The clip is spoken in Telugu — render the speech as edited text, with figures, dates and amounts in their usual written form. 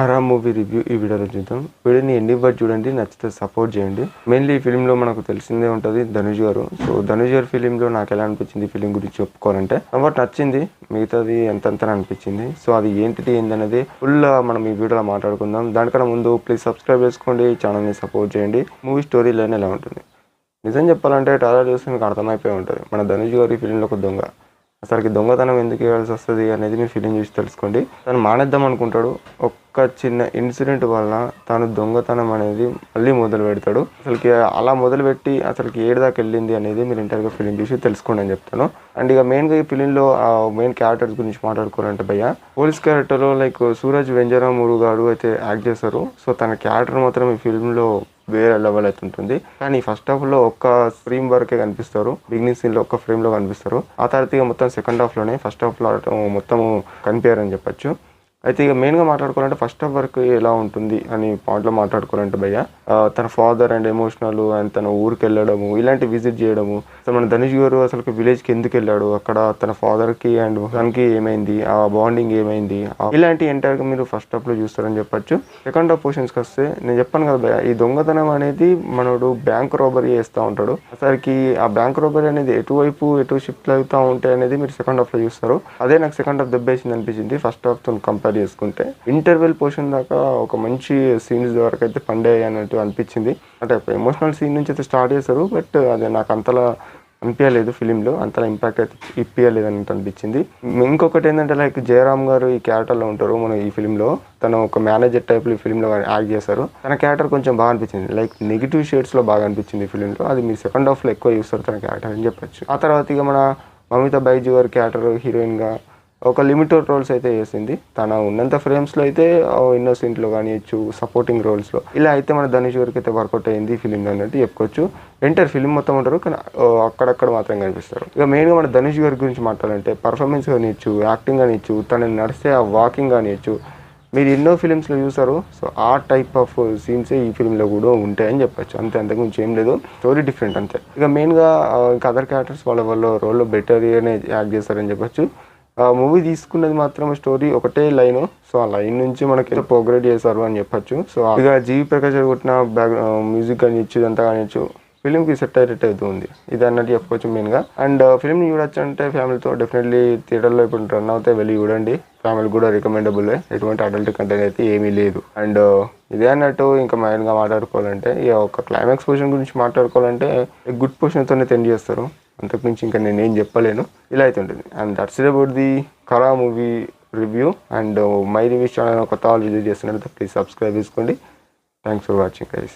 కరా మూవీ రివ్యూ ఈ వీడియోలో చూద్దాం. వీడియోని ఎండింగ్ వరకు చూడండి, నచ్చితే సపోర్ట్ చేయండి. మెయిన్లీ ఈ ఫిలింలో మనకు తెలిసిందే ఉంటుంది ధనుష్ గారు. సో ధనుష్ గారి ఫిలింలో నాకు ఎలా అనిపించింది ఈ ఫిలిం గురించి చెప్పుకోవాలంటే, బట్ నచ్చింది, మిగతాది ఎంతంత అనిపించింది. సో అది ఏంటనేది ఫుల్ మనం ఈ వీడియోలో మాట్లాడుకుందాం. దానికన్నా ముందు ప్లీజ్ సబ్స్క్రైబ్ చేసుకోండి, ఛానల్ని సపోర్ట్ చేయండి. మూవీ స్టోరీ లైన్ ఎలా ఉంటుంది నిజం చెప్పాలంటే ట్రైలర్ చూస్తే మీకు అర్థమైపోయి ఉంటుంది. మన ధనుష్ గారి ఫిలింలో ఒక దొంగ, అసలుకి దొంగతనం ఎందుకు వేయాల్సి వస్తుంది అనేది మీరు ఫిలిం చూసి తెలుసుకోండి. తను మానేద్దాం అనుకుంటాడు, ఒక్క చిన్న ఇన్సిడెంట్ వలన తాను దొంగతనం అనేది మళ్ళీ మొదలు పెడతాడు. అసలుకి అలా మొదలుపెట్టి అసలుకి ఏడు దాకా వెళ్ళింది అనేది మీరు ఇంటర్గా ఫిలిం చూసి తెలుసుకోండి అని చెప్తాను. అండ్ ఇక మెయిన్గా ఈ ఫిలింలో మెయిన్ క్యారెక్టర్స్ గురించి మాట్లాడుకోవాలంటే భయ్య, పోలీస్ క్యారెక్టర్లో లైక్ సూరజ్ వెంజరామూరు గారు అయితే యాక్ట్ చేస్తారు. సో తన క్యారెక్టర్ మాత్రం ఈ ఫిలింలో వేరే లెవెల్ అయితే ఉంటుంది. కానీ ఫస్ట్ హాఫ్ లో ఒక్క ఫ్రేమ్ వరకే కనిపిస్తారు, బిగినింగ్ సీన్ లో ఒక్క ఫ్రేమ్ లో కనిపిస్తారు. ఆ తర్వాత మొత్తం సెకండ్ హాఫ్ లోనే, ఫస్ట్ హాఫ్ లో మొత్తం కనిపించారని చెప్పొచ్చు. అయితే ఇక మెయిన్గా మాట్లాడుకోవాలంటే ఫస్ట్ హాఫ్ వరకు ఎలా ఉంటుంది అని పాయింట్లో మాట్లాడుకోవాలంటే భయ్య, తన ఫాదర్ అండ్ ఎమోషనల్ అండ్ తన ఊరికి వెళ్ళడము, ఇలాంటి విజిట్ చేయడము. అసలు మన ధనుష్ గారు అసలు విలేజ్కి ఎందుకు వెళ్ళాడు, అక్కడ తన ఫాదర్కి అండ్ సన్కి ఏమైంది, ఆ బాండింగ్ ఏమైంది, ఇలాంటి ఎంటైర్గా మీరు ఫస్ట్ హాఫ్లో చూస్తారని చెప్పొచ్చు. సెకండ్ హాఫ్ పోర్షన్స్కి వస్తే నేను చెప్పాను కదా భయ్య, ఈ దొంగతనం అనేది మనోడు బ్యాంక్ రాబరీ చేస్తూ ఉంటాడు. అసలుకి ఆ బ్యాంక్ రాబరీ అనేది ఎటు షిఫ్ట్ అవుతూ ఉంటాయి అనేది మీరు సెకండ్ హాఫ్లో చూస్తారు. అదే నాకు సెకండ్ హాఫ్ దెబ్బేసింది అనిపించింది ఫస్ట్ హాఫ్తో కంపేర్ చేసుకుంటే. ఇంటర్వెల్ పోర్షన్ దాకా ఒక మంచి సీన్స్ వరకు అయితే పండే అన్నట్టు అనిపించింది. అంటే ఎమోషనల్ సీన్ నుంచి అయితే స్టార్ట్ చేశారు, బట్ అది నాకు అంతలా అనిపించలేదు ఫిలింలో, అంతలా ఇంపాక్ట్ అయితే ఇప్పించలేదు అన్నట్టు అనిపించింది. ఇంకొకటి ఏంటంటే లైక్ జయరామ్ గారు ఈ క్యారెక్టర్లో ఉంటారు మన ఈ ఫిలింలో. తను ఒక మేనేజర్ టైప్లో ఈ ఫిలింలో యాక్ట్ చేశారు. తన క్యారెక్టర్ కొంచెం బాగా అనిపించింది, లైక్ నెగిటివ్ షేడ్స్లో బాగా అనిపించింది ఈ ఫిలింలో. అది మీరు సెకండ్ హాఫ్లో ఎక్కువ చూస్తారు తన క్యారెక్టర్ అని చెప్పొచ్చు. ఆ తర్వాత ఇక మన మమితా బైజు గారి క్యారెక్టర్ హీరోయిన్గా ఒక లిమిటెడ్ రోల్స్ అయితే చేసింది. తన ఉన్నంత ఫ్రేమ్స్లో అయితే ఇన్నోసెంట్లో కానివచ్చు, సపోర్టింగ్ రోల్స్లో ఇలా అయితే మన ధనుష్ గారికి అయితే వర్కౌట్ అయింది ఫిలింలో అన్నట్టు చెప్పుకోవచ్చు. ఎంటైర్ ఫిలిం మొత్తం ఉంటారు, కానీ అక్కడక్కడ మాత్రం కనిపిస్తారు. ఇక మెయిన్గా మన ధనుష్ గారి గురించి మాట్లాడాలంటే పర్ఫార్మెన్స్ కానిచ్చు, యాక్టింగ్ కానిచ్చు, తనని నడిస్తే ఆ వాకింగ్ కానిచ్చు, మీరు ఎన్నో ఫిలిమ్స్లో చూసారు. సో ఆ టైప్ ఆఫ్ సీన్సే ఈ ఫిలింలో కూడా ఉంటాయని చెప్పచ్చు. అంతకుమించి ఏం లేదు, స్టోరీ డిఫరెంట్ అంతే. ఇక మెయిన్గా ఇంకా అదర్ క్యారెక్టర్స్ వాళ్ళ రోల్లో బెటర్గానే యాక్ట్ చేస్తారని చెప్పచ్చు. మూవీ తీసుకున్నది మాత్రం స్టోరీ ఒకటే లైన్. సో ఆ లైన్ నుంచి మనకి ప్రోగ్రెడ్ చేశారు అని చెప్పచ్చు. సో ఇక జీవి ప్రకాష్ కొట్టిన మ్యూజిక్ కానిచ్చు, ఇదంతా కానిచ్చు ఫిలింకి సెట్ అయ్యేటట్టు అయితే ఉంది, ఇది అన్నట్టు చెప్పుకోవచ్చు మెయిన్గా. అండ్ ఫిలింని చూడొచ్చు అంటే ఫ్యామిలీతో డెఫినెట్లీ థియేటర్లో ఇప్పుడు రన్ అవుతే వెళ్ళి చూడండి. ఫ్యామిలీ కూడా రికమెండబుల్, ఎటువంటి అడల్ట్ కంటెంట్ అయితే ఏమీ లేదు. అండ్ ఇదే అన్నట్టు ఇంకా మెయిన్గా మాట్లాడుకోవాలంటే ఇక ఒక క్లైమాక్స్ పొజిషన్ గురించి మాట్లాడుకోవాలంటే గుడ్ పొజిషన్తోనే తెండి చేస్తారు, అంతకుమించి ఇంకా నేనేం చెప్పలేను. ఇలా అయితే ఉంటుంది. And that's it about the Kara movie review. And my reviews channel కొత్త వాళ్ళు విజిట్ చేస్తున్నట్టు ప్లీజ్ సబ్స్క్రైబ్ చేసుకోండి. Thanks for watching guys.